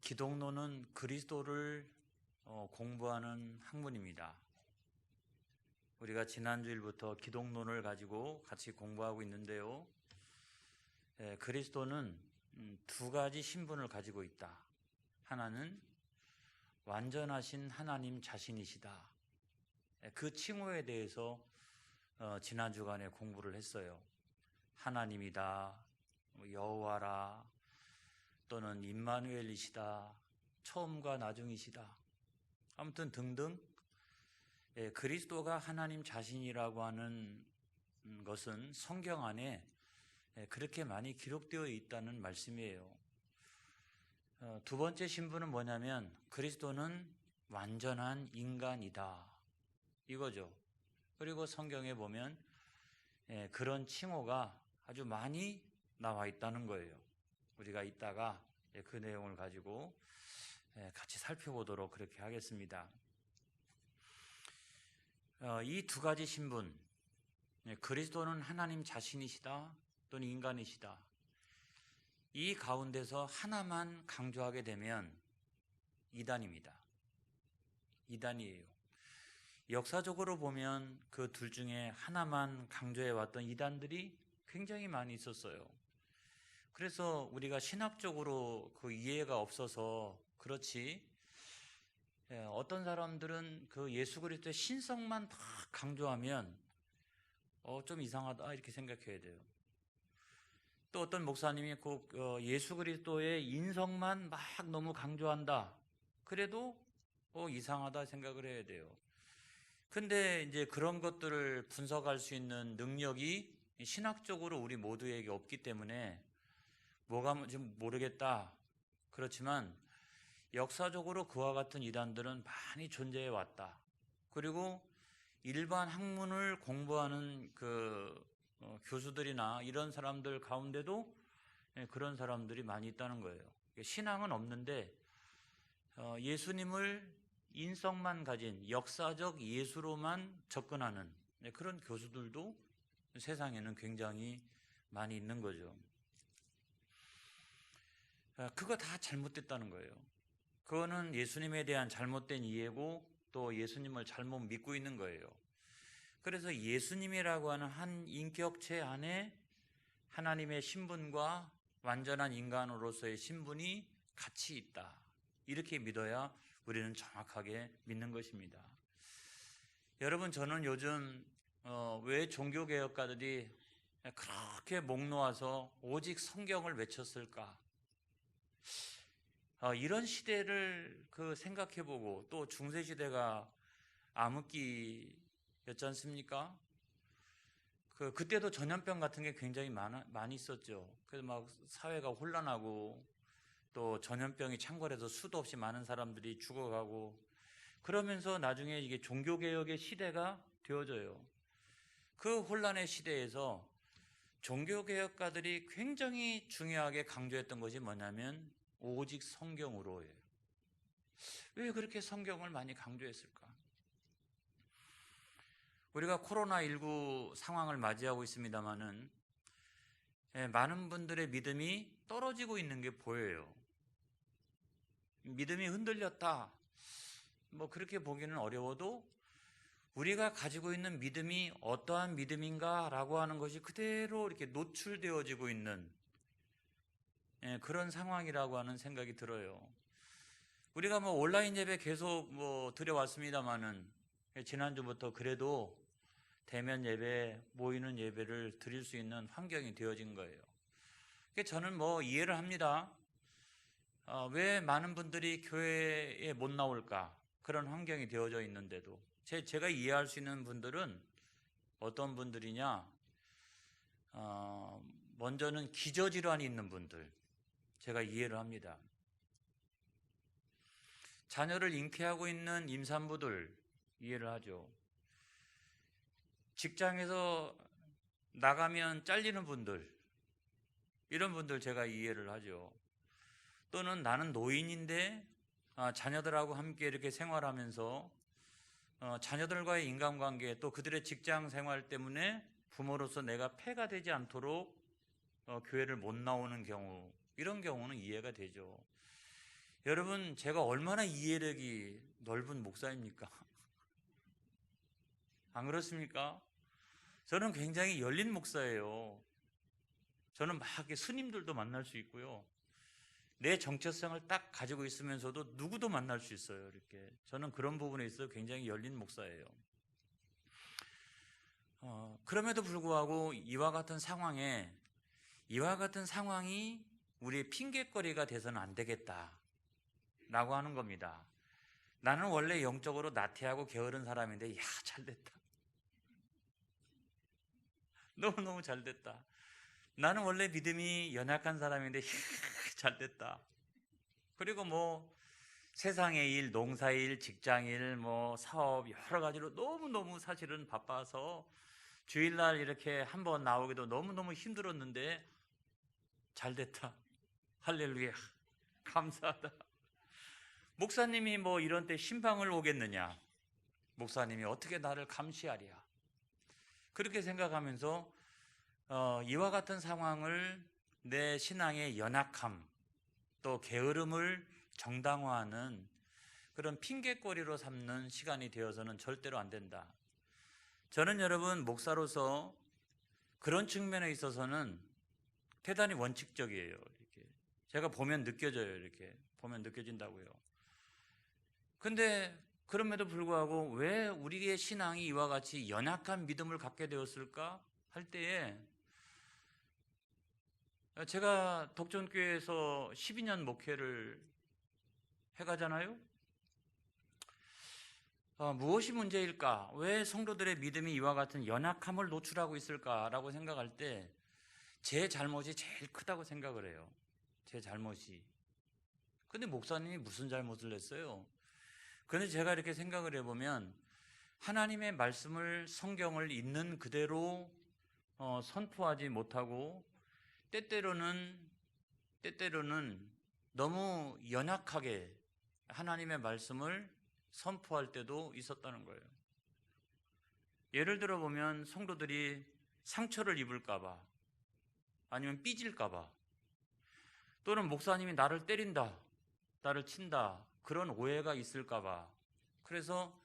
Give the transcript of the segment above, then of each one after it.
기독론은 그리스도를 공부하는 학문입니다. 우리가 지난주일부터 기독론을 가지고 같이 공부하고 있는데요. 그리스도는 두 가지 신분을 가지고 있다. 하나는 완전하신 하나님 자신이시다. 그 칭호에 대해서 지난 주간에 공부를 했어요. 하나님이다, 여호와라, 또는 임마누엘이시다, 처음과 나중이시다, 아무튼 등등. 그리스도가 하나님 자신이라고 하는 것은 성경 안에 그렇게 많이 기록되어 있다는 말씀이에요. 두 번째 신분은 뭐냐면 그리스도는 완전한 인간이다, 이거죠. 그리고 성경에 보면 그런 칭호가 아주 많이 나와 있다는 거예요. 우리가 이따가 그 내용을 가지고 같이 살펴보도록 그렇게 하겠습니다. 이 두 가지 신분, 그리스도는 하나님 자신이시다 또는 인간이시다, 이 가운데서 하나만 강조하게 되면 이단입니다. 이단이에요. 역사적으로 보면 그 둘 중에 하나만 강조해왔던 이단들이 굉장히 많이 있었어요. 그래서 우리가 신학적으로 그 이해가 없어서 그렇지, 어떤 사람들은 그 예수 그리스도의 신성만 다 강조하면 좀 이상하다 이렇게 생각해야 돼요. 또 어떤 목사님이 꼭 예수 그리스도의 인성만 막 너무 강조한다, 그래도 이상하다 생각을 해야 돼요. 근데 이제 그런 것들을 분석할 수 있는 능력이 신학적으로 우리 모두에게 없기 때문에 뭐가 좀 모르겠다. 그렇지만 역사적으로 그와 같은 이단들은 많이 존재해 왔다. 그리고 일반 학문을 공부하는 그 교수들이나 이런 사람들 가운데도 그런 사람들이 많이 있다는 거예요. 신앙은 없는데 예수님을 인성만 가진 역사적 예수로만 접근하는 그런 교수들도 세상에는 굉장히 많이 있는 거죠. 그거 다 잘못됐다는 거예요. 그거는 예수님에 대한 잘못된 이해고 또 예수님을 잘못 믿고 있는 거예요. 그래서 예수님이라고 하는 한 인격체 안에 하나님의 신분과 완전한 인간으로서의 신분이 같이 있다, 이렇게 믿어야 우리는 정확하게 믿는 것입니다. 여러분, 저는 요즘 왜 종교개혁가들이 그렇게 목 놓아서 오직 성경을 외쳤을까? 이런 시대를 생각해보고, 또 중세시대가 암흑기였지 않습니까? 그때도 전염병 같은 게 굉장히 많이 있었죠. 그래서 막 사회가 혼란하고, 또 전염병이 창궐해서 수도 없이 많은 사람들이 죽어가고, 그러면서 나중에 이게 종교개혁의 시대가 되어져요. 그 혼란의 시대에서 종교개혁가들이 굉장히 중요하게 강조했던 것이 뭐냐면 오직 성경으로예요. 왜 그렇게 성경을 많이 강조했을까? 우리가 코로나19 상황을 맞이하고 있습니다마는 많은 분들의 믿음이 떨어지고 있는 게 보여요. 믿음이 흔들렸다, 뭐 그렇게 보기는 어려워도 우리가 가지고 있는 믿음이 어떠한 믿음인가 라고 하는 것이 그대로 이렇게 노출되어지고 있는 그런 상황이라고 하는 생각이 들어요. 우리가 뭐 온라인 예배 계속 드려왔습니다마는 지난주부터 그래도 대면 예배, 모이는 예배를 드릴 수 있는 환경이 되어진 거예요. 저는 이해를 합니다. 왜 많은 분들이 교회에 못 나올까? 그런 환경이 되어져 있는데도 제가 이해할 수 있는 분들은 어떤 분들이냐? 먼저는 기저질환이 있는 분들, 제가 이해를 합니다. 자녀를 잉태하고 있는 임산부들 이해를 하죠. 직장에서 나가면 잘리는 분들, 이런 분들 제가 이해를 하죠. 또는 나는 노인인데 자녀들하고 함께 이렇게 생활하면서 자녀들과의 인간관계, 또 그들의 직장 생활 때문에 부모로서 내가 폐가 되지 않도록 교회를 못 나오는 경우, 이런 경우는 이해가 되죠. 여러분, 제가 얼마나 이해력이 넓은 목사입니까? 안 그렇습니까? 저는 굉장히 열린 목사예요. 저는 막 이렇게 스님들도 만날 수 있고요. 내 정체성을 딱 가지고 있으면서도 누구도 만날 수 있어요. 이렇게. 저는 그런 부분에 있어서 굉장히 열린 목사예요. 그럼에도 불구하고 이와 같은 상황이 우리의 핑계거리가 돼서는 안 되겠다라고 하는 겁니다. 나는 원래 영적으로 나태하고 게으른 사람인데, 야, 잘됐다. 너무너무 잘됐다. 나는 원래 믿음이 연약한 사람인데, 이야, 잘됐다. 그리고 뭐 세상의 일, 농사일, 직장일, 뭐 사업 여러 가지로 너무너무 사실은 바빠서 주일날 이렇게 한번 나오기도 너무너무 힘들었는데 잘됐다. 할렐루야. 감사하다. 목사님이 뭐 이런 때 신방을 오겠느냐? 목사님이 어떻게 나를 감시하랴? 그렇게 생각하면서 이와 같은 상황을 내 신앙의 연약함 또 게으름을 정당화하는 그런 핑계거리로 삼는 시간이 되어서는 절대로 안 된다. 저는 여러분 목사로서 그런 측면에 있어서는 대단히 원칙적이에요. 이렇게 제가 보면 느껴져요. 이렇게 보면 느껴진다고요. 근데 그럼에도 불구하고 왜 우리의 신앙이 이와 같이 연약한 믿음을 갖게 되었을까 할 때에, 제가 독전교회에서 12년 목회를 해가잖아요. 무엇이 문제일까? 왜 성도들의 믿음이 이와 같은 연약함을 노출하고 있을까라고 생각할 때 제 잘못이 제일 크다고 생각을 해요. 제 잘못이. 근데 목사님이 무슨 잘못을 했어요? 근데 제가 이렇게 생각을 해보면 하나님의 말씀을, 성경을 있는 그대로 선포하지 못하고 때때로는 너무 연약하게 하나님의 말씀을 선포할 때도 있었다는 거예요. 예를 들어 보면 성도들이 상처를 입을까 봐, 아니면 삐질까 봐, 또는 목사님이 나를 때린다, 나를 친다, 그런 오해가 있을까 봐. 그래서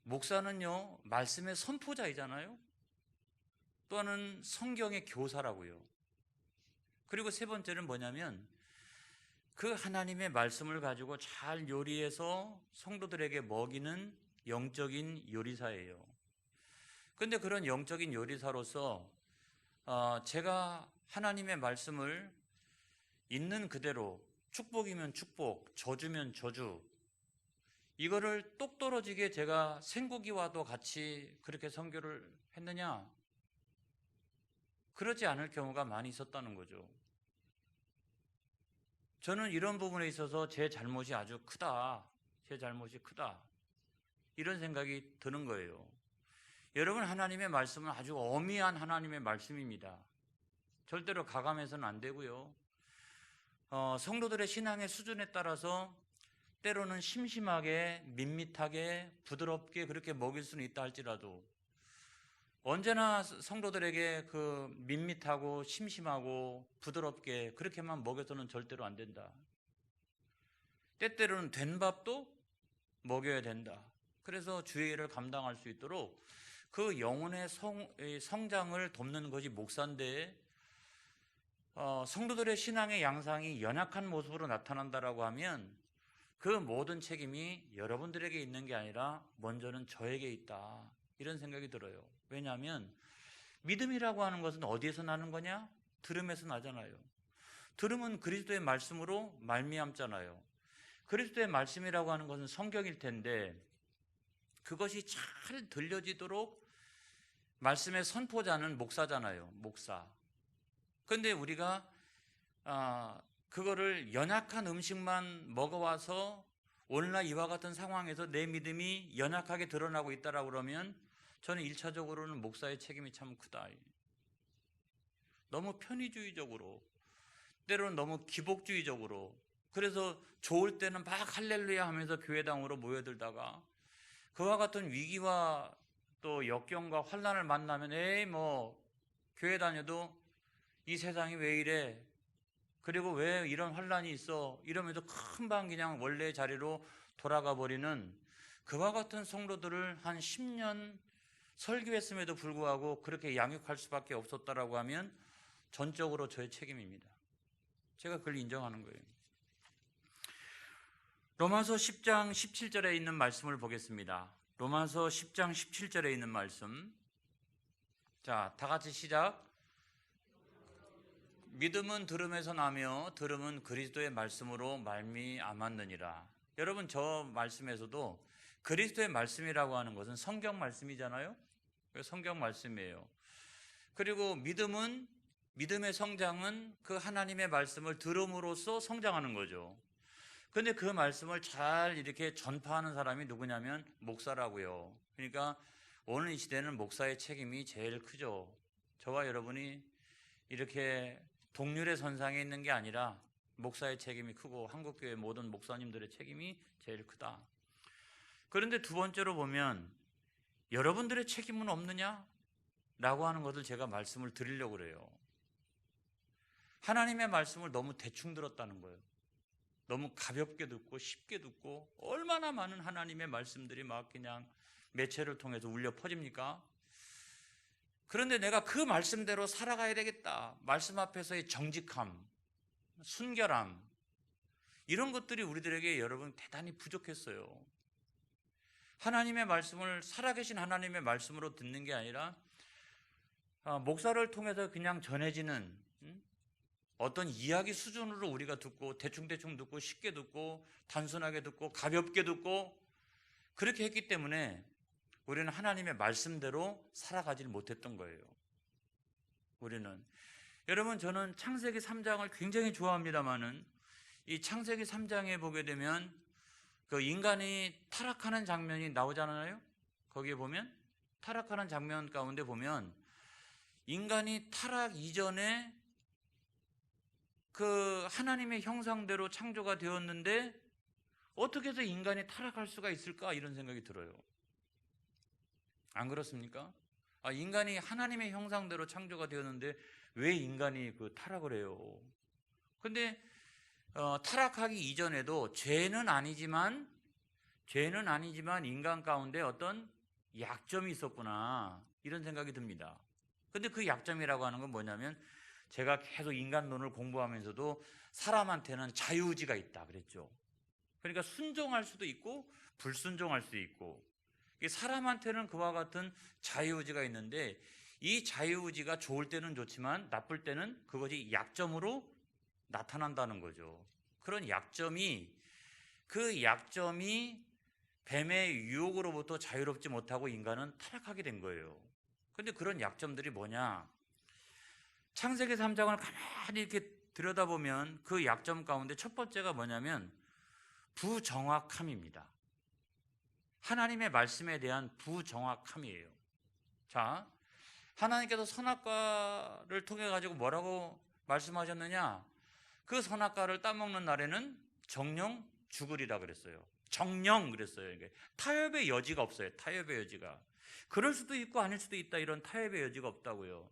목사는요, 말씀의 선포자이잖아요. 또는 성경의 교사라고요. 그리고 세 번째는 뭐냐면 그 하나님의 말씀을 가지고 잘 요리해서 성도들에게 먹이는 영적인 요리사예요. 그런데 그런 영적인 요리사로서 제가 하나님의 말씀을 있는 그대로, 축복이면 축복, 저주면 저주, 이거를 똑 떨어지게 제가 생고기와도 같이 그렇게 선교를 했느냐? 그러지 않을 경우가 많이 있었다는 거죠. 저는 이런 부분에 있어서 제 잘못이 아주 크다. 제 잘못이 크다. 이런 생각이 드는 거예요. 여러분, 하나님의 말씀은 아주 어미한 하나님의 말씀입니다. 절대로 가감해서는 안 되고요. 성도들의 신앙의 수준에 따라서 때로는 심심하게, 밋밋하게, 부드럽게 그렇게 먹일 수는 있다 할지라도 언제나 성도들에게 그 밋밋하고 심심하고 부드럽게 그렇게만 먹여서는 절대로 안 된다. 때때로는 된 밥도 먹여야 된다. 그래서 주의 일을 감당할 수 있도록 그 영혼의 성장을 돕는 것이 목사인데, 성도들의 신앙의 양상이 연약한 모습으로 나타난다라고 하면 그 모든 책임이 여러분들에게 있는 게 아니라 먼저는 저에게 있다. 이런 생각이 들어요. 왜냐하면 믿음이라고 하는 것은 어디에서 나는 거냐? 들음에서 나잖아요. 들음은 그리스도의 말씀으로 말미암잖아요. 그리스도의 말씀이라고 하는 것은 성경일 텐데 그것이 잘 들려지도록 말씀의 선포자는 목사잖아요. 목사. 그런데 우리가 그거를 연약한 음식만 먹어와서 오늘날 이와 같은 상황에서 내 믿음이 연약하게 드러나고 있다라고 그러면 저는 1차적으로는 목사의 책임이 참 크다. 너무 편의주의적으로, 때로는 너무 기복주의적으로, 그래서 좋을 때는 막 할렐루야 하면서 교회당으로 모여들다가 그와 같은 위기와 또 역경과 환난을 만나면 에이 뭐 교회 다녀도 이 세상이 왜 이래, 그리고 왜 이런 환란이 있어? 이러면서 금방 그냥 원래 자리로 돌아가 버리는 그와 같은 성도들을 한 10년 설교했음에도 불구하고 그렇게 양육할 수밖에 없었다라고 하면 전적으로 저의 책임입니다. 제가 그걸 인정하는 거예요. 로마서 10장 17절에 있는 말씀을 보겠습니다. 로마서 10장 17절에 있는 말씀. 자, 다 같이 시작. 믿음은 들음에서 나며 들음은 그리스도의 말씀으로 말미암았느니라. 여러분, 저 말씀에서도 그리스도의 말씀이라고 하는 것은 성경 말씀이잖아요. 성경 말씀이에요. 그리고 믿음의 성장은 그 하나님의 말씀을 들음으로써 성장하는 거죠. 근데 그 말씀을 잘 이렇게 전파하는 사람이 누구냐면 목사라고요. 그러니까 오늘 이 시대는 목사의 책임이 제일 크죠. 저와 여러분이 이렇게 동률의 선상에 있는 게 아니라 목사의 책임이 크고 한국교회 모든 목사님들의 책임이 제일 크다. 그런데 두 번째로 보면 여러분들의 책임은 없느냐? 라고 하는 것을 제가 말씀을 드리려고 그래요. 하나님의 말씀을 너무 대충 들었다는 거예요. 너무 가볍게 듣고 쉽게 듣고 얼마나 많은 하나님의 말씀들이 막 그냥 매체를 통해서 울려 퍼집니까? 그런데 내가 그 말씀대로 살아가야 되겠다. 말씀 앞에서의 정직함, 순결함 이런 것들이 우리들에게 여러분 대단히 부족했어요. 하나님의 말씀을 살아계신 하나님의 말씀으로 듣는 게 아니라 목사를 통해서 그냥 전해지는 어떤 이야기 수준으로 우리가 듣고 대충대충 듣고 쉽게 듣고 단순하게 듣고 가볍게 듣고 그렇게 했기 때문에 우리는 하나님의 말씀대로 살아가질 못했던 거예요. 우리는 여러분 저는 창세기 3장을 굉장히 좋아합니다만은 이 창세기 3장에 보게 되면 그 인간이 타락하는 장면이 나오잖아요. 거기에 보면 타락하는 장면 가운데 보면 인간이 타락 이전에 그 하나님의 형상대로 창조가 되었는데 어떻게 해서 인간이 타락할 수가 있을까 이런 생각이 들어요. 안 그렇습니까? 인간이 하나님의 형상대로 창조가 되었는데 왜 인간이 그 타락을 해요? 근데 타락하기 이전에도 죄는 아니지만 인간 가운데 어떤 약점이 있었구나 이런 생각이 듭니다. 근데 그 약점이라고 하는 건 뭐냐면 제가 계속 인간론을 공부하면서도 사람한테는 자유의지가 있다 그랬죠. 그러니까 순종할 수도 있고 불순종할 수도 있고 사람한테는 그와 같은 자유의지가 있는데 이 자유의지가 좋을 때는 좋지만 나쁠 때는 그것이 약점으로 나타난다는 거죠. 그런 약점이 뱀의 유혹으로부터 자유롭지 못하고 인간은 타락하게 된 거예요. 그런데 그런 약점들이 뭐냐? 창세기 3장을 가만히 이렇게 들여다보면 그 약점 가운데 첫 번째가 뭐냐면 부정확함입니다. 하나님의 말씀에 대한 부정확함이에요. 자, 하나님께서 선악과를 통해 가지고 뭐라고 말씀하셨느냐? 그 선악과를 따먹는 날에는 정령 죽으리라 그랬어요. 정령 그랬어요. 이게 타협의 여지가 없어요. 타협의 여지가. 그럴 수도 있고 아닐 수도 있다. 이런 타협의 여지가 없다고요.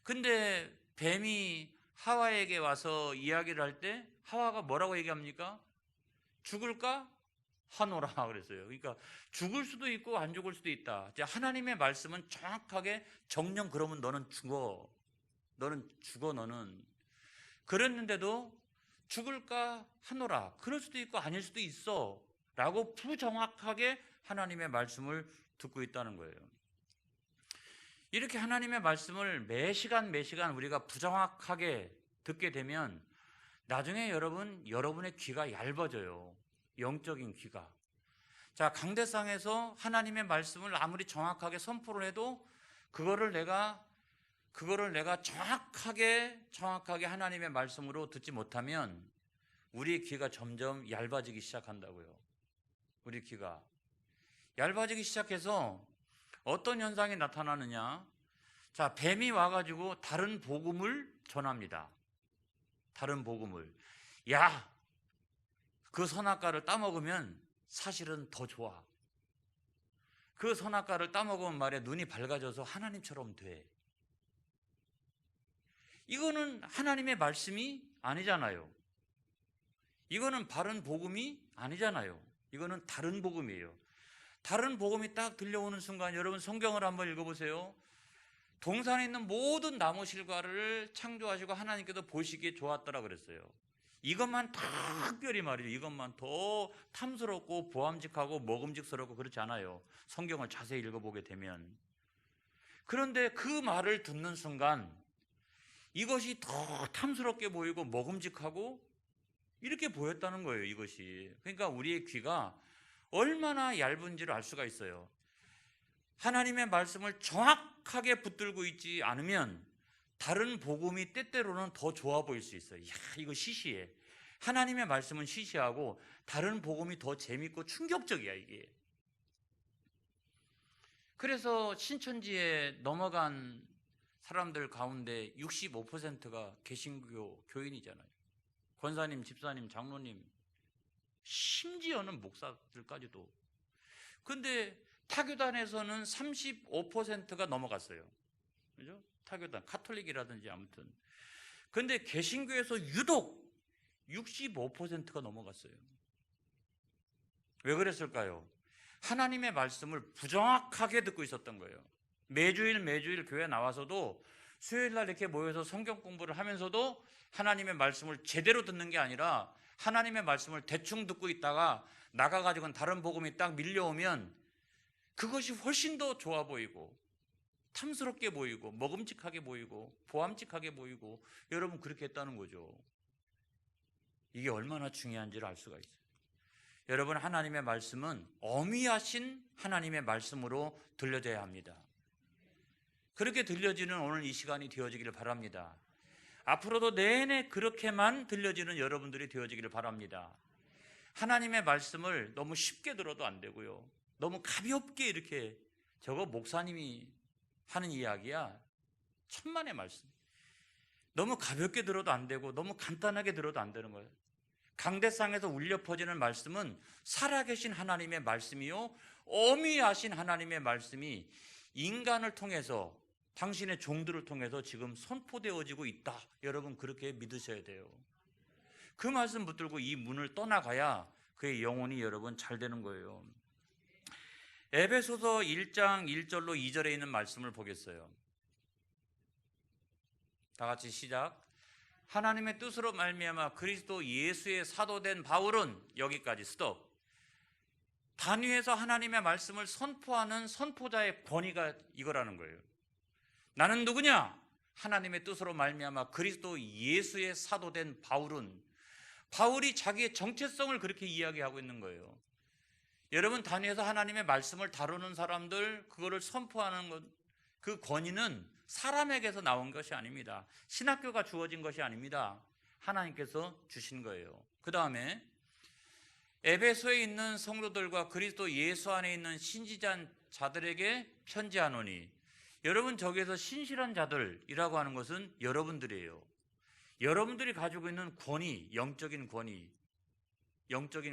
근데 뱀이 하와에게 와서 이야기를 할 때 하와가 뭐라고 얘기합니까? 죽을까? 하노라 그랬어요. 그러니까 죽을 수도 있고 안 죽을 수도 있다. 하나님의 말씀은 정확하게 정령 그러면 너는 죽어. 너는 죽어 너는. 그랬는데도 죽을까 하노라. 그럴 수도 있고 아닐 수도 있어. 라고 부정확하게 하나님의 말씀을 듣고 있다는 거예요. 이렇게 하나님의 말씀을 매 시간 우리가 부정확하게 듣게 되면 나중에 여러분의 귀가 얇아져요. 영적인 귀가. 자, 강대상에서 하나님의 말씀을 아무리 정확하게 선포를 해도 그거를 내가 정확하게 하나님의 말씀으로 듣지 못하면 우리 귀가 점점 얇아지기 시작한다고요. 우리 귀가 얇아지기 시작해서 어떤 현상이 나타나느냐? 자, 뱀이 와가지고 다른 복음을 전합니다. 다른 복음을. 야, 그 선악과를 따먹으면 사실은 더 좋아. 그 선악과를 따먹으면 말이야 눈이 밝아져서 하나님처럼 돼. 이거는 하나님의 말씀이 아니잖아요. 이거는 바른 복음이 아니잖아요. 이거는 다른 복음이에요. 다른 복음이 딱 들려오는 순간 여러분 성경을 한번 읽어보세요. 동산에 있는 모든 나무 실과를 창조하시고 하나님께서 보시기에 좋았더라 그랬어요. 이것만 특별히 말이에요. 이것만 더 탐스럽고 보암직하고 먹음직스럽고 그렇지 않아요. 성경을 자세히 읽어보게 되면. 그런데 그 말을 듣는 순간 이것이 더 탐스럽게 보이고 먹음직하고 이렇게 보였다는 거예요. 이것이. 그러니까 우리의 귀가 얼마나 얇은지를 알 수가 있어요. 하나님의 말씀을 정확하게 붙들고 있지 않으면 다른 복음이 때때로는 더 좋아 보일 수 있어요. 이야, 이거 시시해. 하나님의 말씀은 시시하고 다른 복음이 더 재밌고 충격적이야, 이게. 그래서 신천지에 넘어간 사람들 가운데 65%가 개신교 교인이잖아요. 권사님, 집사님, 장로님, 심지어는 목사들까지도. 근데 타교단에서는 35%가 넘어갔어요. 그죠? 타교단, 카톨릭이라든지 아무튼. 근데 개신교에서 유독 65%가 넘어갔어요. 왜 그랬을까요? 하나님의 말씀을 부정확하게 듣고 있었던 거예요. 매주일 교회 나와서도 수요일 날 이렇게 모여서 성경 공부를 하면서도 하나님의 말씀을 제대로 듣는 게 아니라 하나님의 말씀을 대충 듣고 있다가 나가가지고는 다른 복음이 딱 밀려오면 그것이 훨씬 더 좋아 보이고 탐스럽게 보이고 먹음직하게 보이고 보암직하게 보이고 여러분 그렇게 했다는 거죠. 이게 얼마나 중요한지를 알 수가 있어요. 여러분 하나님의 말씀은 어미하신 하나님의 말씀으로 들려져야 합니다. 그렇게 들려지는 오늘 이 시간이 되어지기를 바랍니다. 앞으로도 내내 그렇게만 들려지는 여러분들이 되어지기를 바랍니다. 하나님의 말씀을 너무 쉽게 들어도 안 되고요. 너무 가볍게 이렇게 저거 목사님이 하는 이야기야. 천만의 말씀. 너무 가볍게 들어도 안 되고 너무 간단하게 들어도 안 되는 거예요. 강대상에서 울려 퍼지는 말씀은 살아계신 하나님의 말씀이요 어미하신 하나님의 말씀이 인간을 통해서 당신의 종들을 통해서 지금 선포되어지고 있다. 여러분 그렇게 믿으셔야 돼요. 그 말씀 붙들고 이 문을 떠나가야 그의 영혼이 여러분 잘 되는 거예요. 에베소서 1장 1절로 2절에 있는 말씀을 보겠어요. 다 같이 시작. 하나님의 뜻으로 말미암아 그리스도 예수의 사도된 바울은 여기까지 스톱. 단위에서 하나님의 말씀을 선포하는 선포자의 권위가 이거라는 거예요. 나는 누구냐? 하나님의 뜻으로 말미암아 그리스도 예수의 사도된 바울은. 바울이 자기의 정체성을 그렇게 이야기하고 있는 거예요. 여러분 단위에서 하나님의 말씀을 다루는 사람들 그거를 선포하는 것, 그 권위는 사람에게서 나온 것이 아닙니다. 신학교가 주어진 것이 아닙니다. 하나님께서 주신 거예요. 그 다음에 에베소에 있는 성도들과 그리스도 예수 안에 있는 신지자들에게 편지하노니. 여러분 저기에서 신실한 자들이라고 하는 것은 여러분들이에요. 여러분들이 가지고 있는 권위, 영적인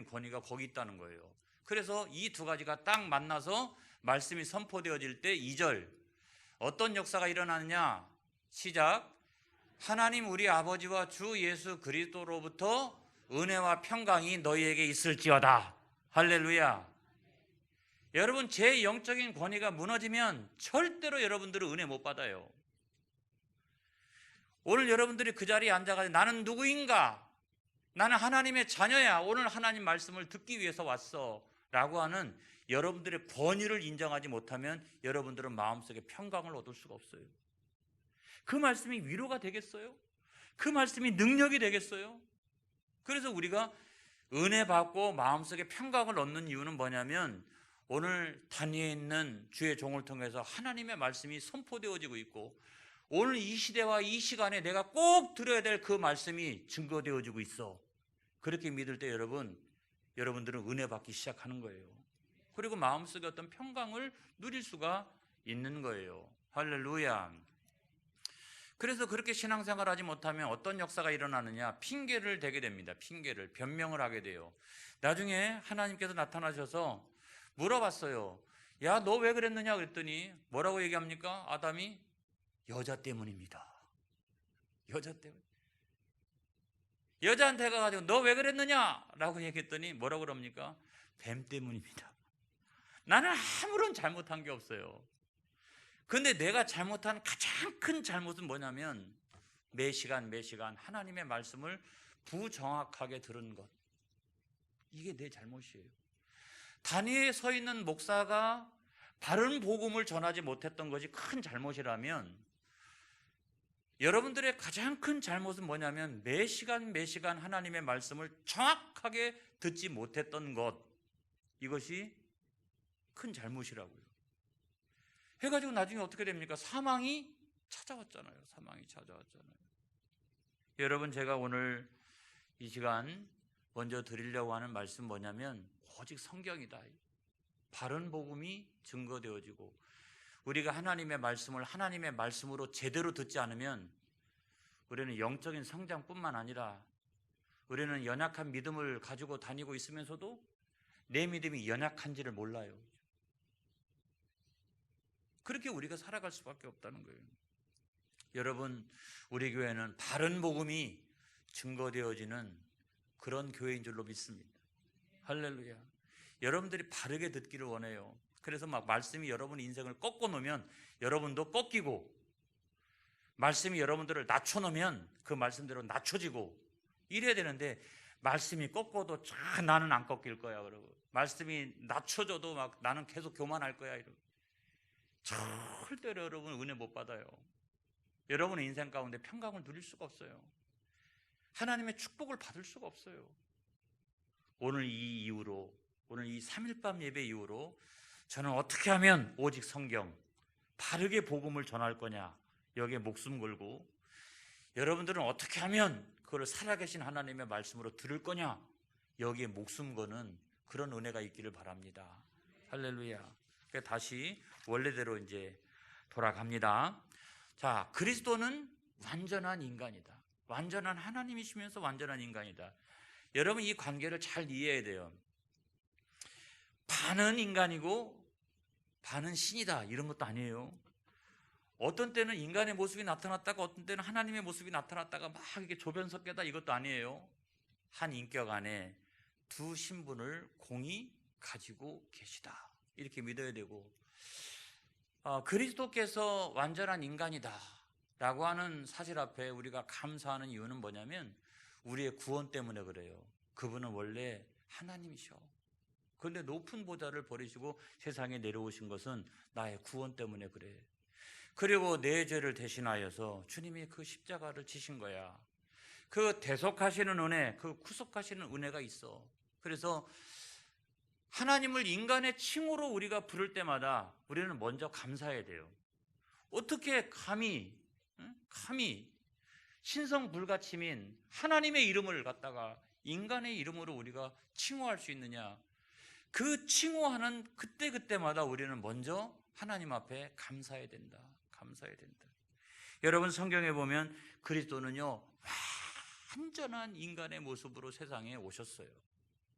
권위가 거기 있다는 거예요. 그래서 이 두 가지가 딱 만나서 말씀이 선포되어질 때 2절 어떤 역사가 일어나느냐? 시작. 하나님 우리 아버지와 주 예수 그리스도로부터 은혜와 평강이 너희에게 있을지어다. 할렐루야. 여러분 제 영적인 권위가 무너지면 절대로 여러분들은 은혜 못 받아요. 오늘 여러분들이 그 자리에 앉아가지고 나는 누구인가? 나는 하나님의 자녀야. 오늘 하나님 말씀을 듣기 위해서 왔어. 라고 하는 여러분들의 권위를 인정하지 못하면 여러분들은 마음속에 평강을 얻을 수가 없어요. 그 말씀이 위로가 되겠어요? 그 말씀이 능력이 되겠어요? 그래서 우리가 은혜 받고 마음속에 평강을 얻는 이유는 뭐냐면 오늘 단위에 있는 주의 종을 통해서 하나님의 말씀이 선포되어지고 있고 오늘 이 시대와 이 시간에 내가 꼭 들어야 될 그 말씀이 증거되어지고 있어. 그렇게 믿을 때 여러분들은 은혜 받기 시작하는 거예요. 그리고 마음속에 어떤 평강을 누릴 수가 있는 거예요. 할렐루야. 그래서 그렇게 신앙생활 하지 못하면 어떤 역사가 일어나느냐? 핑계를 대게 됩니다. 변명을 하게 돼요. 나중에 하나님께서 나타나셔서 물어봤어요. 야, 너 왜 그랬느냐? 그랬더니 뭐라고 얘기합니까? 아담이 여자 때문입니다. 여자 때문에. 여자한테 가가지고 너 왜 그랬느냐? 라고 얘기했더니 뭐라고 그럽니까? 뱀 때문입니다. 나는 아무런 잘못한 게 없어요. 근데 내가 잘못한 가장 큰 잘못은 뭐냐면 매 시간 하나님의 말씀을 부정확하게 들은 것. 이게 내 잘못이에요. 단위에 서 있는 목사가 바른 복음을 전하지 못했던 것이 큰 잘못이라면, 여러분들의 가장 큰 잘못은 뭐냐면 매 시간 하나님의 말씀을 정확하게 듣지 못했던 것, 이것이 큰 잘못이라고요. 해가지고 나중에 어떻게 됩니까? 사망이 찾아왔잖아요. 여러분, 제가 오늘 이 시간 먼저 드리려고 하는 말씀 뭐냐면 오직 성경이다. 바른 복음이 증거되어지고 우리가 하나님의 말씀을 하나님의 말씀으로 제대로 듣지 않으면 우리는 영적인 성장뿐만 아니라 우리는 연약한 믿음을 가지고 다니고 있으면서도 내 믿음이 연약한지를 몰라요. 그렇게 우리가 살아갈 수밖에 없다는 거예요. 여러분, 우리 교회는 바른 복음이 증거되어지는 그런 교회인 줄로 믿습니다. 할렐루야. 여러분들이 바르게 듣기를 원해요. 그래서 막 말씀이 여러분 인생을 꺾어 놓으면 여러분도 꺾이고, 말씀이 여러분들을 낮춰 놓으면 그 말씀대로 낮춰지고 이래야 되는데, 말씀이 꺾어도 나는 안 꺾일 거야 그러고, 말씀이 낮춰져도 막 나는 계속 교만할 거야 이러고, 절대로 여러분 은혜 못 받아요. 여러분의 인생 가운데 평강을 누릴 수가 없어요. 하나님의 축복을 받을 수가 없어요. 오늘 이 3일밤 예배 이후로 저는 어떻게 하면 오직 성경, 바르게 복음을 전할 거냐, 여기에 목숨 걸고, 여러분들은 어떻게 하면 그걸 살아계신 하나님의 말씀으로 들을 거냐, 여기에 목숨 거는 그런 은혜가 있기를 바랍니다. 할렐루야. 다시 원래대로 이제 돌아갑니다. 자, 그리스도는 완전한 인간이다. 완전한 하나님이시면서 완전한 인간이다. 여러분, 이 관계를 잘 이해해야 돼요. 반은 인간이고 반은 신이다, 이런 것도 아니에요. 어떤 때는 인간의 모습이 나타났다가 어떤 때는 하나님의 모습이 나타났다가 막 이렇게 조변석계다, 이것도 아니에요. 한 인격 안에 두 신분을 공히 가지고 계시다, 이렇게 믿어야 되고, 그리스도께서 완전한 인간이다 라고 하는 사실 앞에 우리가 감사하는 이유는 뭐냐면 우리의 구원 때문에 그래요. 그분은 원래 하나님이셔. 그런데 높은 보좌를 버리시고 세상에 내려오신 것은 나의 구원 때문에 그래. 그리고 내 죄를 대신하여서 주님이 그 십자가를 지신 거야. 그 대속하시는 은혜, 그 구속하시는 은혜가 있어. 그래서 하나님을 인간의 칭호로 우리가 부를 때마다 우리는 먼저 감사해야 돼요. 어떻게 감히 신성불가침인 하나님의 이름을 갖다가 인간의 이름으로 우리가 칭호할 수 있느냐. 그 칭호하는 그때마다 우리는 먼저 하나님 앞에 감사해야 된다. 여러분, 성경에 보면 그리스도는요, 완전한 인간의 모습으로 세상에 오셨어요.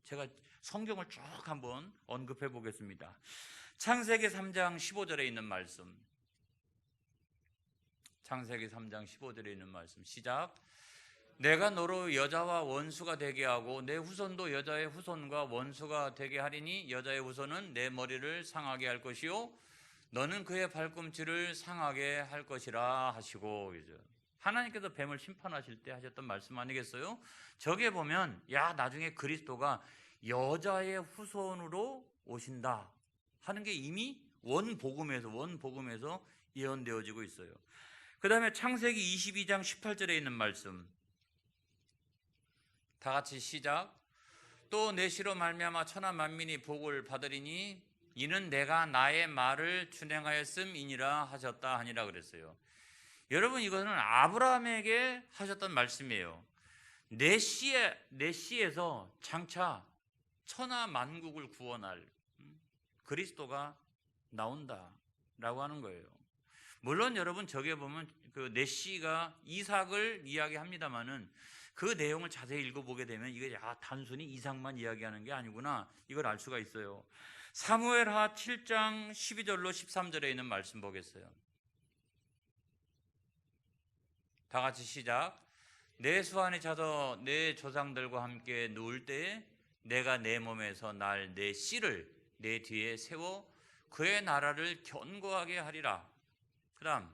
제가 성경을 쭉 한번 언급해 보겠습니다. 창세기 3장 15절에 있는 말씀. 창세기 3장 15절에 있는 말씀. 시작. 내가 너로 여자와 원수가 되게 하고 내 후손도 여자의 후손과 원수가 되게 하리니 여자의 후손은 내 머리를 상하게 할 것이요 너는 그의 발꿈치를 상하게 할 것이라 하시고, 하나님께서 뱀을 심판하실 때 하셨던 말씀 아니겠어요? 저기에 보면 나중에 그리스도가 여자의 후손으로 오신다 하는 게 이미 원복음에서 예언되어지고 있어요. 그 다음에 창세기 22장 18절에 있는 말씀, 다 같이 시작. 또 내 씨로 말미암아 천하 만민이 복을 받으리니 이는 내가 나의 말을 준행하였음이니라 하셨다 하니라 그랬어요. 여러분, 이거는 아브라함에게 하셨던 말씀이에요. 내 씨에서 장차 천하 만국을 구원할 그리스도가 나온다라고 하는 거예요. 물론 여러분, 저기에 보면 그 내 씨가 이삭을 이야기합니다만은 그 내용을 자세히 읽어보게 되면 이게 단순히 이삭만 이야기하는 게 아니구나, 이걸 알 수가 있어요. 사무엘하 7장 12절로 13절에 있는 말씀 보겠어요. 다 같이 시작. 내 수 안에 자서 내 조상들과 함께 누울 때에 내가 내 몸에서 날 내 씨를 내 뒤에 세워 그의 나라를 견고하게 하리라. 그다음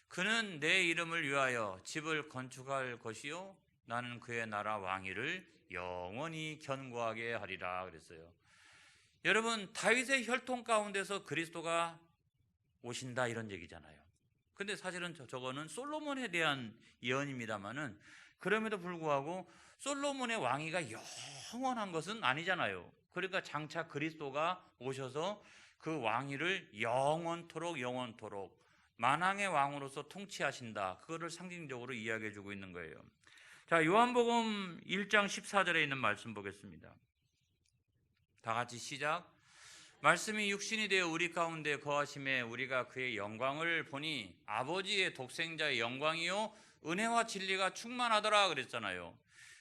그는 내 이름을 위하여 집을 건축할 것이요 나는 그의 나라 왕위를 영원히 견고하게 하리라 그랬어요. 여러분, 다윗의 혈통 가운데서 그리스도가 오신다 이런 얘기잖아요. 근데 사실은 저거는 솔로몬에 대한 예언입니다만은 그럼에도 불구하고 솔로몬의 왕위가 영원한 것은 아니잖아요. 그러니까 장차 그리스도가 오셔서 그 왕위를 영원토록 만왕의 왕으로서 통치하신다. 그거를 상징적으로 이야기해 주고 있는 거예요. 자, 요한복음 1장 14절에 있는 말씀 보겠습니다. 다 같이 시작. 말씀이 육신이 되어 우리 가운데 거하심에 우리가 그의 영광을 보니 아버지의 독생자의 영광이요 은혜와 진리가 충만하더라 그랬잖아요.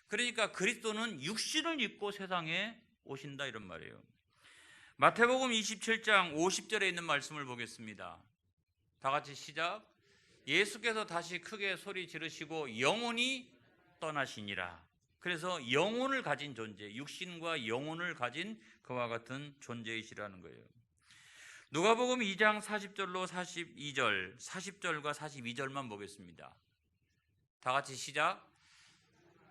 그러니까 그리스도는 육신을 입고 세상에 오신다 이런 말이에요. 마태복음 27장 50절에 있는 말씀을 보겠습니다. 다 같이 시작. 예수께서 다시 크게 소리 지르시고 영혼이 떠나시니라. 그래서 영혼을 가진 존재, 육신과 영혼을 가진 그와 같은 존재이시라는 거예요. 누가복음 2장 40절로 42절, 40절과 42절만 보겠습니다. 다 같이 시작.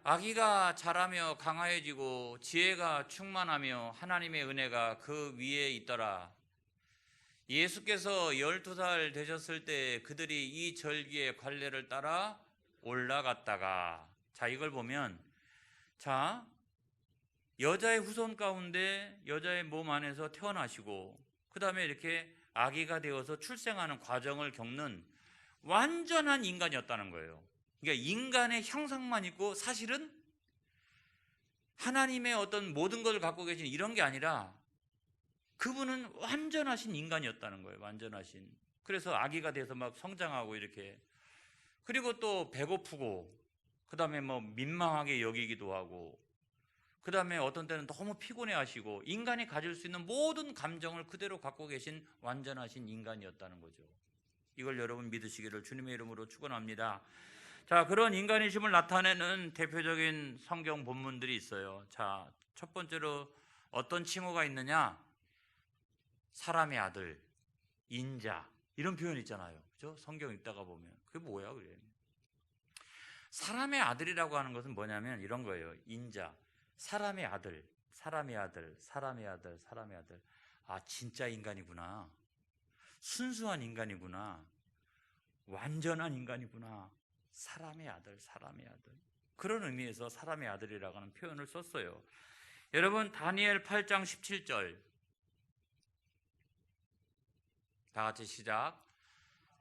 아기가 자라며 강화해지고 지혜가 충만하며 하나님의 은혜가 그 위에 있더라. 예수께서 12살 되셨을 때 그들이 이 절기의 관례를 따라 올라갔다가, 자, 이걸 보면, 자, 여자의 후손 가운데 여자의 몸 안에서 태어나시고 그 다음에 이렇게 아기가 되어서 출생하는 과정을 겪는 완전한 인간이었다는 거예요. 그러니까 인간의 형상만 있고 사실은 하나님의 어떤 모든 것을 갖고 계신 이런 게 아니라 그분은 완전하신 인간이었다는 거예요. 완전하신. 그래서 아기가 돼서 막 성장하고 이렇게, 그리고 또 배고프고 그 다음에 뭐 민망하게 여기기도 하고 그 다음에 어떤 때는 너무 피곤해 하시고 인간이 가질 수 있는 모든 감정을 그대로 갖고 계신 완전하신 인간이었다는 거죠. 이걸 여러분 믿으시기를 주님의 이름으로 축원합니다. 자, 그런 인간이심을 나타내는 대표적인 성경 본문들이 있어요. 자, 첫 번째로 어떤 칭호가 있느냐? 사람의 아들, 인자, 이런 표현 있잖아요. 그죠? 성경 읽다가 보면 그게 뭐야 그래? 사람의 아들이라고 하는 것은 뭐냐면 이런 거예요. 인자, 사람의 아들, 사람의 아들, 사람의 아들, 사람의 아들. 아, 진짜 인간이구나. 순수한 인간이구나. 완전한 인간이구나. 사람의 아들, 사람의 아들. 그런 의미에서 사람의 아들이라고 하는 표현을 썼어요. 여러분, 다니엘 8장 17절. 다 같이 시작.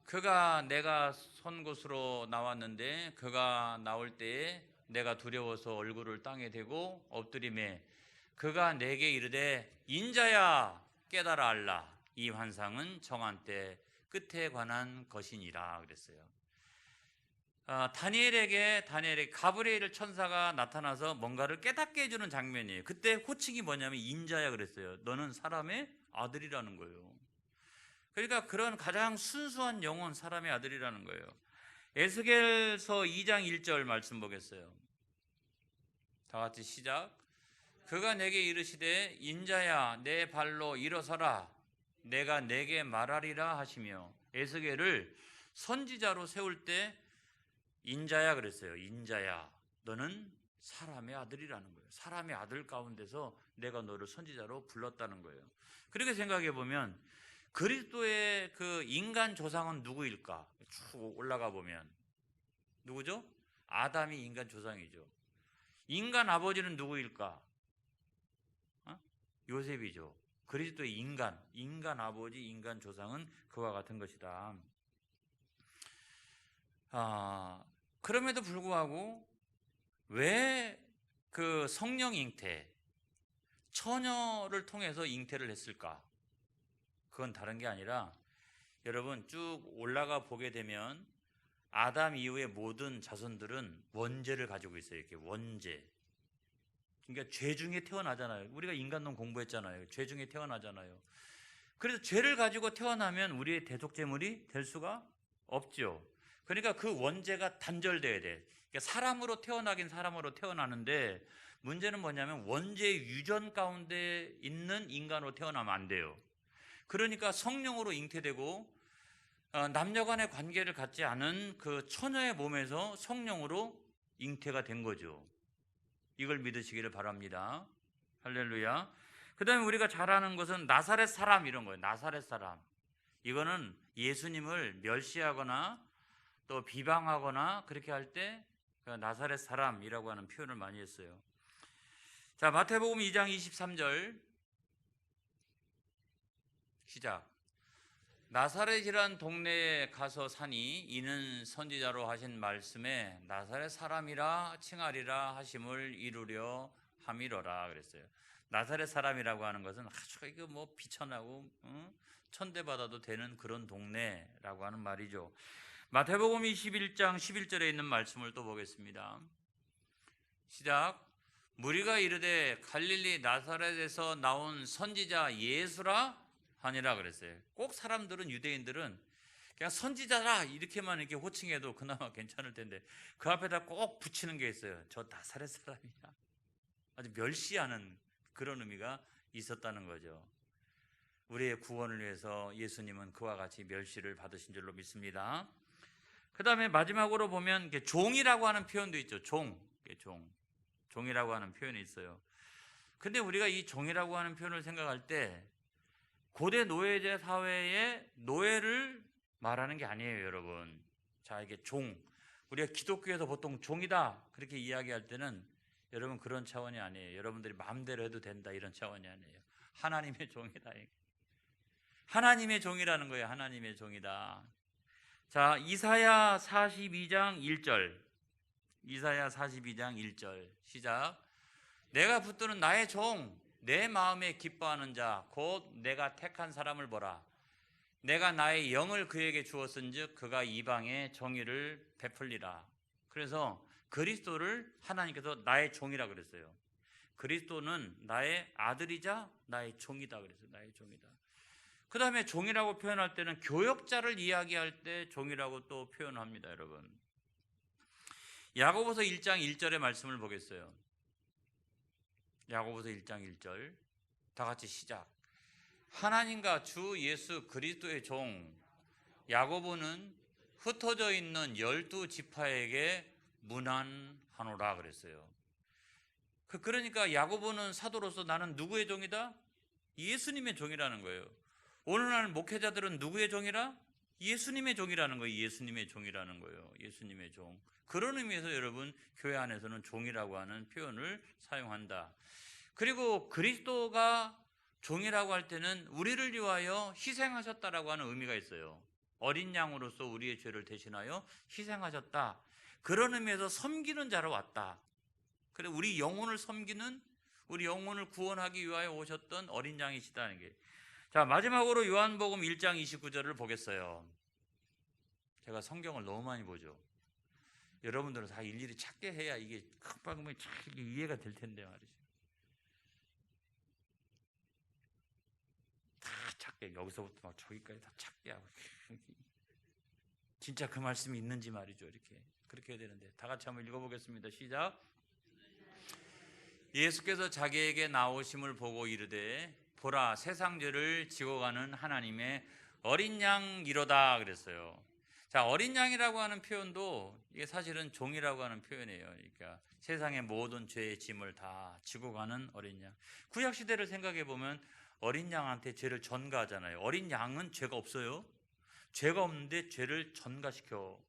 그가 내가 선 곳으로 나왔는데 그가 나올 때에 내가 두려워서 얼굴을 땅에 대고 엎드리매 그가 내게 이르되 인자야 깨달아 알라. 이 환상은 정한 때 끝에 관한 것이니라 그랬어요. 다니엘에게 가브리엘 천사가 나타나서 뭔가를 깨닫게 해주는 장면이에요. 그때 호칭이 뭐냐면 인자야 그랬어요. 너는 사람의 아들이라는 거예요. 그러니까 그런 가장 순수한 영혼, 사람의 아들이라는 거예요. 에스겔서 2장 1절 말씀 보겠어요. 다 같이 시작. 그가 내게 이르시되 인자야 내 발로 일어서라. 내가 내게 말하리라 하시며, 에스겔을 선지자로 세울 때 인자야 그랬어요. 인자야 너는 사람의 아들이라는 거예요. 사람의 아들 가운데서 내가 너를 선지자로 불렀다는 거예요. 그렇게 생각해 보면 그리스도의 그 인간 조상은 누구일까? 쭉 올라가 보면 누구죠? 아담이 인간 조상이죠. 인간 아버지는 누구일까? 요셉이죠. 그리스도의 인간 아버지, 인간 조상은 그와 같은 것이다. 그럼에도 불구하고 왜 그 성령 잉태, 처녀를 통해서 잉태를 했을까? 그건 다른 게 아니라 여러분 쭉 올라가 보게 되면 아담 이후의 모든 자손들은 원죄를 가지고 있어요. 이렇게 원죄. 그러니까 죄 중에 태어나잖아요. 우리가 인간론 공부했잖아요. 죄 중에 태어나잖아요. 그래서 죄를 가지고 태어나면 우리의 대속제물이 될 수가 없죠. 그러니까 그 원죄가 단절돼야 돼. 그러니까 사람으로 태어나긴 사람으로 태어나는데 문제는 뭐냐면 원죄 유전 가운데 있는 인간으로 태어나면 안 돼요. 그러니까 성령으로 잉태되고 남녀 간의 관계를 갖지 않은 그 처녀의 몸에서 성령으로 잉태가 된 거죠. 이걸 믿으시기를 바랍니다. 할렐루야. 그 다음에 우리가 잘 아는 것은 나사렛 사람 이런 거예요. 나사렛 사람. 이거는 예수님을 멸시하거나 또 비방하거나 그렇게 할 때 나사렛 사람이라고 하는 표현을 많이 했어요. 자, 마태복음 2장 23절 시작. 나사렛이란 동네에 가서 사니 이는 선지자로 하신 말씀에 나사렛 사람이라 칭하리라 하심을 이루려 함이로라 그랬어요. 나사렛 사람이라고 하는 것은 아주 이거 뭐 비천하고 천대받아도 되는 그런 동네라고 하는 말이죠. 마태복음 21장 11절에 있는 말씀을 또 보겠습니다. 시작. 무리가 이르되 갈릴리 나사렛에서 나온 선지자 예수라 하니라 그랬어요. 꼭 사람들은 유대인들은 그냥 선지자라 이렇게만 이렇게 호칭해도 그나마 괜찮을 텐데 그 앞에다 꼭 붙이는 게 있어요. 저 나사렛 사람이야. 아주 멸시하는 그런 의미가 있었다는 거죠. 우리의 구원을 위해서 예수님은 그와 같이 멸시를 받으신 줄로 믿습니다. 그 다음에 마지막으로 보면 종이라고 하는 표현도 있죠. 종이라고 하는 표현이 있어요. 근데 우리가 이 종이라고 하는 표현을 생각할 때 고대 노예제 사회의 노예를 말하는 게 아니에요, 여러분. 자, 이게 우리가 기독교에서 보통 종이다 그렇게 이야기할 때는 여러분 그런 차원이 아니에요. 여러분들이 마음대로 해도 된다 이런 차원이 아니에요. 하나님의 종이다. 하나님의 종이라는 거예요. 하나님의 종이다. 자, 이사야 42장 1절. 이사야 42장 1절 시작. 내가 붙드는 나의 종 내 마음에 기뻐하는 자 곧 내가 택한 사람을 보라. 내가 나의 영을 그에게 주었은즉 그가 이방의 정의를 베풀리라. 그래서 그리스도를 하나님께서 나의 종이라 그랬어요. 그리스도는 나의 아들이자 나의 종이다 그랬어요. 나의 종이다. 그 다음에 종이라고 표현할 때는 교역자를 이야기할 때 종이라고 또 표현합니다, 여러분. 야고보서 1장 1절의 말씀을 보겠어요. 야고보서 1장 1절 다 같이 시작. 하나님과 주 예수 그리스도의 종 야고보는 흩어져 있는 12지파에게 문안하노라 그랬어요. 그러니까 야고보는 사도로서 나는 누구의 종이다? 예수님의 종이라는 거예요. 오늘날 목회자들은 누구의 종이라? 예수님의 종이라는 거예요. 예수님의 종이라는 거예요. 예수님의 종. 그런 의미에서 여러분 교회 안에서는 종이라고 하는 표현을 사용한다. 그리고 그리스도가 종이라고 할 때는 우리를 위하여 희생하셨다라고 하는 의미가 있어요. 어린 양으로서 우리의 죄를 대신하여 희생하셨다. 그런 의미에서 섬기는 자로 왔다. 그래 우리 영혼을 섬기는, 우리 영혼을 구원하기 위하여 오셨던 어린 양이시다는 게. 자, 마지막으로 요한복음 1장 29절을 보겠어요. 제가 성경을 너무 많이 보죠. 여러분들은 다 일일이 찾게 해야 이게 금방금방 이해가 될 텐데 말이죠. 다 찾게, 여기서부터 막 저기까지 다 찾게 하고 진짜 그 말씀이 있는지 말이죠. 이렇게 그렇게 해야 되는데 다 같이 한번 읽어보겠습니다. 시작. 예수께서 자기에게 나오심을 보고 이르되 보라 세상 죄를 지고 가는 하나님의 어린 양이로다 그랬어요. 자, 어린 양이라고 하는 표현도 이게 사실은 종이라고 하는 표현이에요. 그러니까 세상의 모든 죄의 짐을 다 지고 가는 어린 양. 구약 시대를 생각해 보면 어린 양한테 죄를 전가하잖아요. 어린 양은 죄가 없어요. 죄가 없는데 죄를 전가시켜.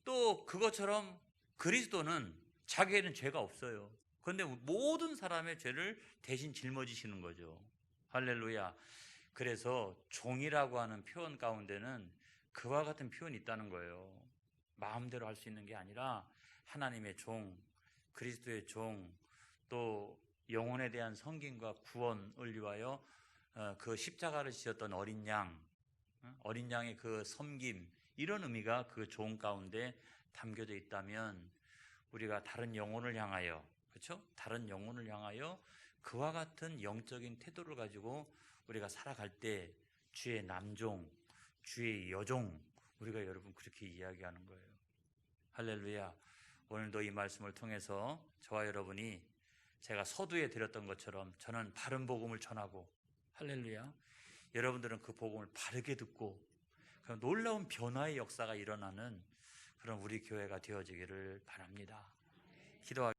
또 그것처럼 그리스도는 자기에는 죄가 없어요. 그런데 모든 사람의 죄를 대신 짊어지시는 거죠. 할렐루야. 그래서 종이라고 하는 표현 가운데는 그와 같은 표현이 있다는 거예요. 마음대로 할 수 있는 게 아니라 하나님의 종, 그리스도의 종, 또 영혼에 대한 섬김과 구원을 위하여 그 십자가를 지셨던 어린 양, 어린 양의 그 섬김, 이런 의미가 그 종 가운데 담겨져 있다면 우리가 다른 영혼을 향하여, 그렇죠? 다른 영혼을 향하여 그와 같은 영적인 태도를 가지고 우리가 살아갈 때 주의 남종, 주의 여종, 우리가 여러분 그렇게 이야기하는 거예요. 할렐루야. 오늘도 이 말씀을 통해서 저와 여러분이 제가 서두에 드렸던 것처럼 저는 바른 복음을 전하고, 할렐루야, 여러분들은 그 복음을 바르게 듣고 그런 놀라운 변화의 역사가 일어나는 그런 우리 교회가 되어지기를 바랍니다. 기도하겠습니다.